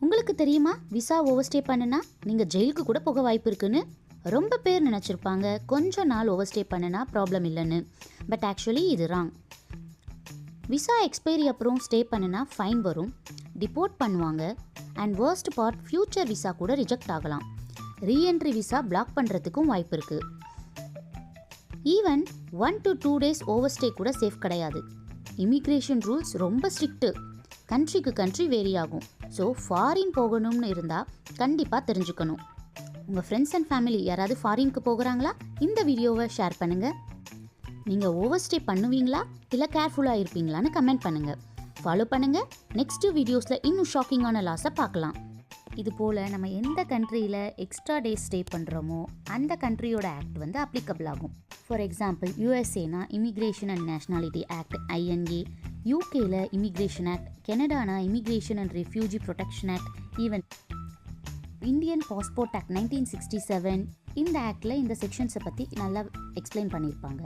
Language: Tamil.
உங்களுக்கு தெரியுமா விசா ஓவர்ஸ்டே பண்ணுனா நீங்கள் ஜெயிலுக்கு கூட போக வாய்ப்பு இருக்குன்னு? ரொம்ப பேர் நினச்சிருப்பாங்க கொஞ்ச நாள் ஓவர்ஸ்டே பண்ணுனா ப்ராப்ளம் இல்லைன்னு. பட் ஆக்சுவலி இது ராங். விசா எக்ஸ்பைரி அப்புறம் ஸ்டே பண்ணுனா ஃபைன் வரும், டிபோர்ட் பண்ணுவாங்க, and worst part future visa கூட ரிஜெக்ட் ஆகலாம். ரீஎன்ட்ரி விசா பிளாக் பண்ணுறதுக்கும் வாய்ப்பு இருக்குது. ஈவன் 1 to 2 days ஓவர்ஸ்டே கூட சேஃப் கிடையாது. இமிக்ரேஷன் ரூல்ஸ் ரொம்ப ஸ்ட்ரிக்ட்டு, கண்ட்ரிக்கு கண்ட்ரி வேரி ஆகும். ஸோ ஃபாரின் போகணும்னு இருந்தால் கண்டிப்பாக தெரிஞ்சுக்கணும். உங்கள் ஃப்ரெண்ட்ஸ் அண்ட் ஃபேமிலி யாராவது ஃபாரினுக்கு போகிறாங்களா? இந்த வீடியோவை ஷேர் பண்ணுங்கள். நீங்கள் ஓவர்ஸ்டே பண்ணுவீங்களா இல்லை கேர்ஃபுல்லாக இருப்பீங்களான்னு கமெண்ட் பண்ணுங்கள். ஃபாலோ பண்ணுங்கள். நெக்ஸ்ட்டு வீடியோஸில் இன்னும் ஷாக்கிங்கான லாஸை பார்க்கலாம். இது போல் நம்ம எந்த கண்ட்ரியில் எக்ஸ்ட்ரா டேஸ் ஸ்டே பண்ணுறோமோ அந்த கண்ட்ரியோட ஆக்ட் வந்து அப்ளிகபிள் ஆகும். ஃபார் எக்ஸாம்பிள் யூஎஸ்ஏனா immigration and nationality act INA, யூகேல இமிக்ரேஷன் ஆக்ட், கனடானா immigration and refugee protection act, even Indian passport act 1967. இந்த ஆக்டில் இந்த செக்ஷன்ஸை பற்றி நல்லா எக்ஸ்பிளைன் பண்ணியிருப்பாங்க.